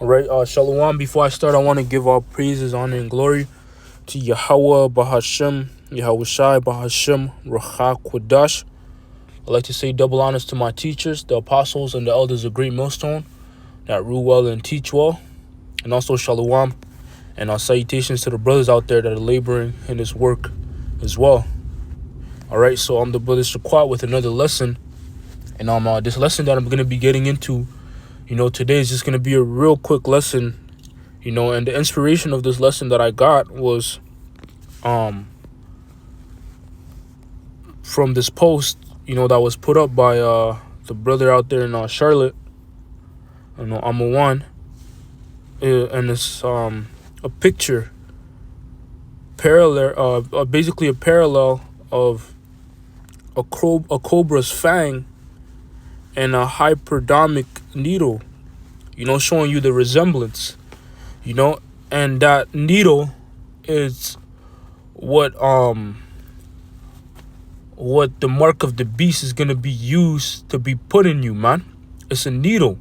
All right, Shalom. Before I start, I want to give all praises, honor, and glory to Yahweh Bahashem, Yahweh Shai Bahashem, Ruach Kodash. I'd like to say double honors to my teachers, the apostles, and the elders of Great Millstone that rule well and teach well. And also Shalom and our salutations to the brothers out there that are laboring in this work as well. All right, so I'm the brother Shaquat with another lesson. And this lesson that I'm going to be getting into, today is just going to be a real quick lesson, and the inspiration of this lesson that I got was from this post, that was put up by the brother out there in Charlotte, I'm a one, and it's a picture, basically a parallel of a cobra's fang and a hypodermic needle, showing you the resemblance, and that needle is what the mark of the beast is going to be used to be put in you, man. It's a needle,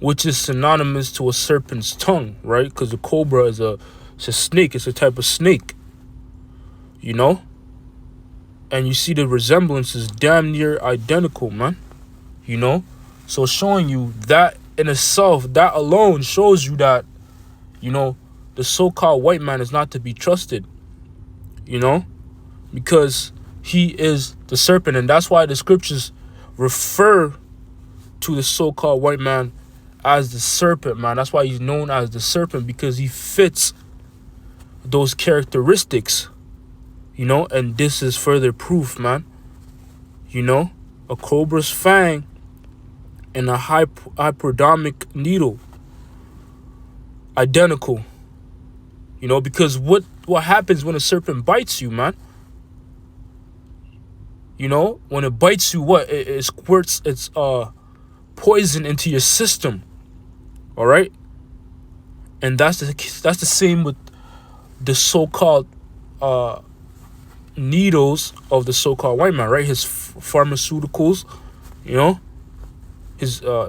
which is synonymous to a serpent's tongue, right? Because the cobra is it's a snake. It's a type of snake, and you see the resemblance is damn near identical, man. So showing you that in itself, that alone shows you that, the so-called white man is not to be trusted, because he is the serpent. And that's why the scriptures refer to the so-called white man as the serpent, man. That's why he's known as the serpent, because he fits those characteristics, and this is further proof, man. A cobra's fang and a hypodermic needle, identical, because what happens when a serpent bites you, man? When it bites you, it squirts its poison into your system. All right, and that's the same with the so-called needles of the so-called white man, right? His pharmaceuticals, his so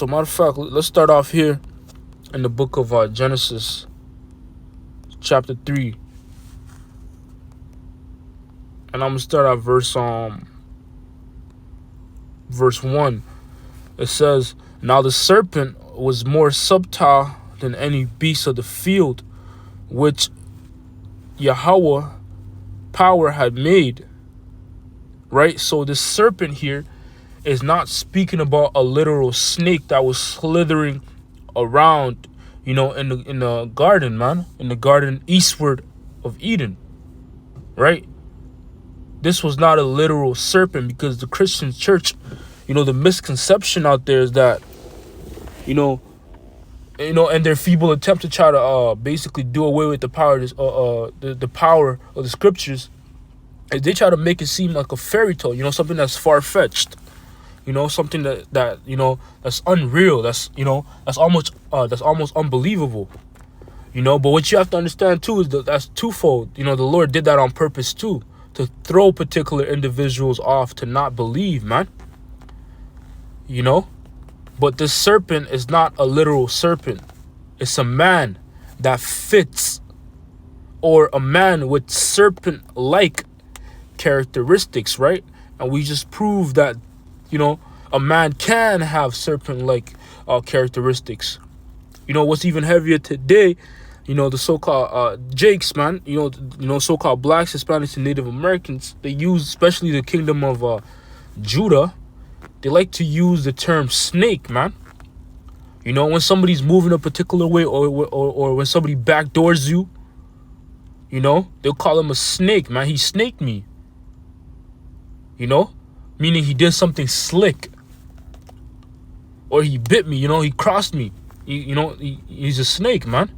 matter of fact, let's start off here in the book of Genesis chapter 3, and I'm gonna start at verse 1. It says, "Now the serpent was more subtle than any beast of the field which Yahweh power had made." Right? So the serpent here is not speaking about a literal snake that was slithering around, in the garden, man, in the garden eastward of Eden. Right? This was not a literal serpent, because the Christian church, the misconception out there is that, and their feeble attempt to try to basically do away with the power of the power of the scriptures, is they try to make it seem like a fairy tale, something that's far-fetched, something that that's unreal, that's almost unbelievable, but what you have to understand too is that's twofold. The Lord did that on purpose too, to throw particular individuals off to not believe, man. But this serpent is not a literal serpent. It's a man that fits, or a man with serpent-like characteristics, right? And we just proved that, a man can have serpent-like characteristics. What's even heavier today, the so-called Jakes, man, so-called blacks, Hispanics, and Native Americans, they use, especially the kingdom of Judah, they like to use the term snake, man. When somebody's moving a particular way, or when somebody backdoors you, they'll call him a snake, man. He snaked me. Meaning he did something slick. Or he bit me, he crossed me. He's a snake, man.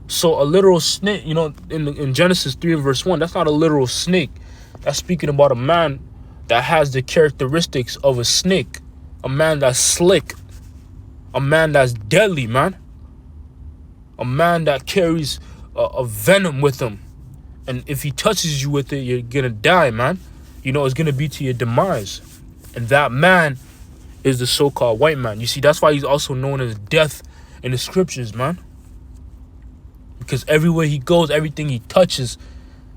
So a literal snake, in Genesis 3 and verse 1, that's not a literal snake. That's speaking about a man that has the characteristics of a snake. A man that's slick. A man that's deadly, man. A man that carries a venom with him. And if he touches you with it, you're going to die, man. It's going to be to your demise. And that man is the so-called white man. You see, that's why he's also known as death in the scriptures, man. Because everywhere he goes, everything he touches,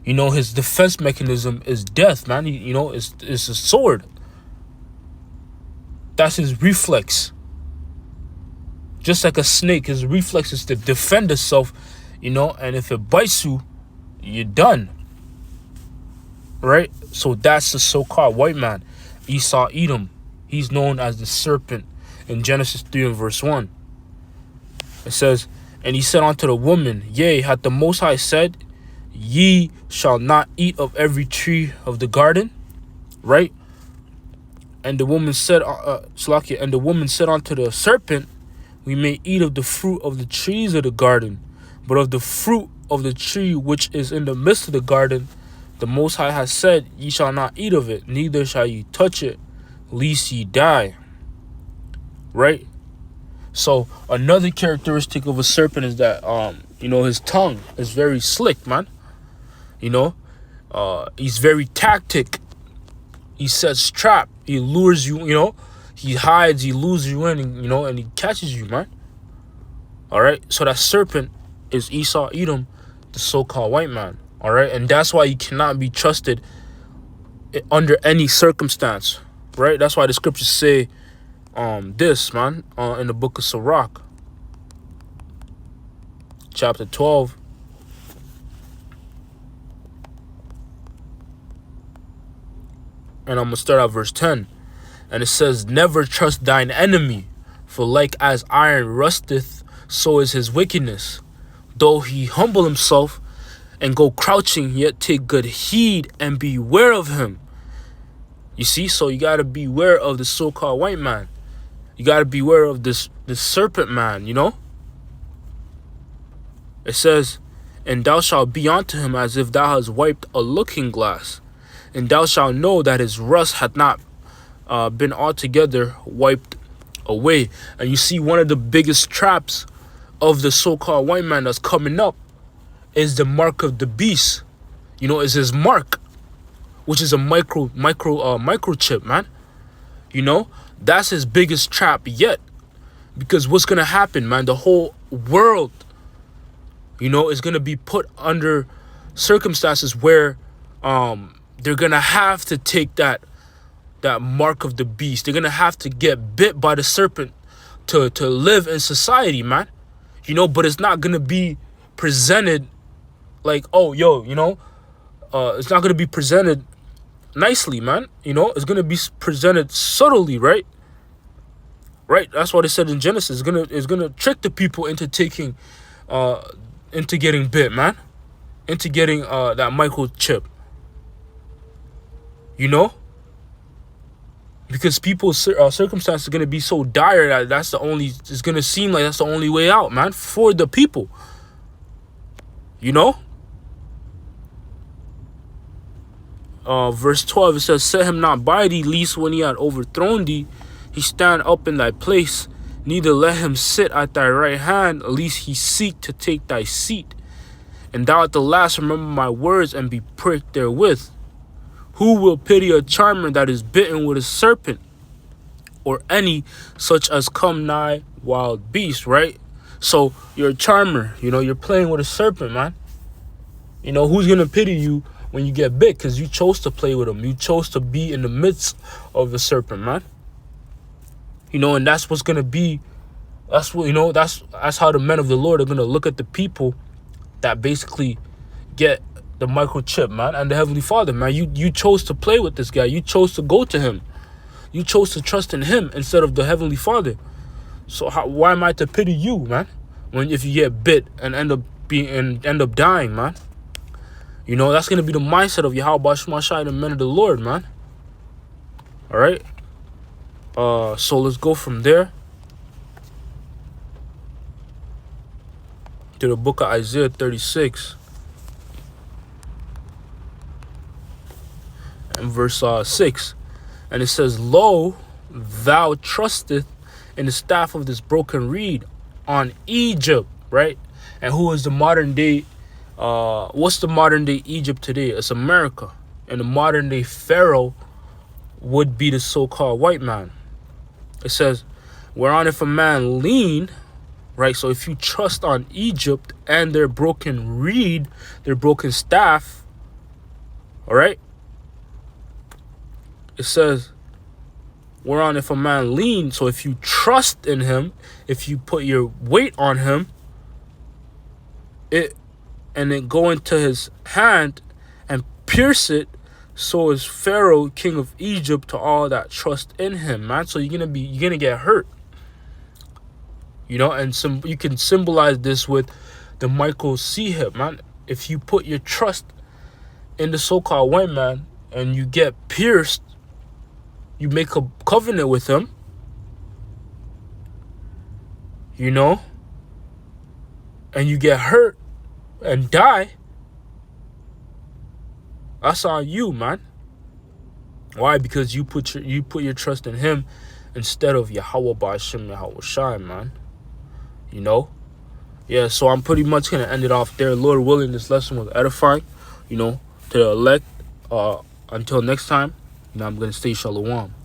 his defense mechanism is death, man. It's a sword. That's his reflex. Just like a snake, his reflex is to defend itself, and if it bites you, you're done. Right? So that's the so-called white man, Esau Edom. He's known as the serpent in Genesis 3 and verse 1. It says, and he said unto the woman, yea, hath the Most High said, ye shall not eat of every tree of the garden? Right? And the woman said, and the woman said unto the serpent, we may eat of the fruit of the trees of the garden, but of the fruit of the tree which is in the midst of the garden, the Most High has said, ye shall not eat of it, neither shall ye touch it, lest ye die. Right? So another characteristic of a serpent is that his tongue is very slick, man. He's very tactic. He sets trap. He lures you, he hides, he lures you in, and he catches you, man. All right? So that serpent is Esau Edom, the so-called white man. All right? And that's why he cannot be trusted under any circumstance. Right? That's why the scriptures say this, man, in the book of Sirach, chapter 12. And I'm going to start at verse 10. And it says, never trust thine enemy, for like as iron rusteth, so is his wickedness. Though he humble himself and go crouching, yet take good heed and beware of him. You see, so you got to beware of the so-called white man. You got to beware of this serpent man, It says, and thou shalt be unto him as if thou hast wiped a looking glass. And thou shalt know that his rust hath not been altogether wiped away. And you see, one of the biggest traps of the so-called white man that's coming up is the mark of the beast. Is his mark, which is a microchip, man. That's his biggest trap yet. Because what's gonna happen, man? The whole world, is gonna be put under circumstances where they're gonna have to take that mark of the beast. They're gonna have to get bit by the serpent to live in society, man. But it's not gonna be presented like, oh, yo, it's not gonna be presented nicely, man. It's gonna be presented subtly, right? Right. That's what it said in Genesis. It's gonna trick the people into taking, into getting bit, man, into getting that microchip. Because people's circumstances are gonna be so dire that it's gonna seem like that's the only way out, man, for the people. Verse 12, it says, set him not by thee, lest when he had overthrown thee, he stand up in thy place. Neither let him sit at thy right hand, lest he seek to take thy seat. And thou at the last remember my words, and be pricked therewith. Who will pity a charmer that is bitten with a serpent, or any such as come nigh wild beast, right? So you're a charmer, you're playing with a serpent, man. Who's going to pity you when you get bit? Because you chose to play with him. You chose to be in the midst of the serpent, man. And that's what's going to be, that's what, that's how the men of the Lord are going to look at the people that basically get the microchip, man, and the Heavenly Father, man. You chose to play with this guy. You chose to go to him. You chose to trust in him instead of the Heavenly Father. So why am I to pity you, man? If you get bit and end up dying, man. That's gonna be the mindset of Yahweh Shemashai and the men of the Lord, man. All right. So let's go from there to the book of Isaiah 36 and verse 6. And it says, lo, thou trusteth in the staff of this broken reed on Egypt, right? And who is the modern day, what's the modern day Egypt today? It's America. And the modern day Pharaoh would be the so-called white man. It says, whereon if a man lean, right? So if you trust on Egypt and their broken reed, their broken staff, all right? It says, whereon if a man lean, so if you trust in him, if you put your weight on him, and it go into his hand and pierce it, so is Pharaoh, king of Egypt, to all that trust in him, man. So you're gonna get hurt. You know, and you can symbolize this with the Michael C hip, man. If you put your trust in the so-called white man and you get pierced, you make a covenant with him, you know, and you get hurt and die, that's on you, man. Why? Because you put your trust in him instead of Yahweh Ba'ashem Yahweh Shai, man. You know? Yeah, so I'm pretty much going to end it off there. Lord willing, this lesson was edifying, you know, to the elect. Until next time, you know, I'm going to stay shalom.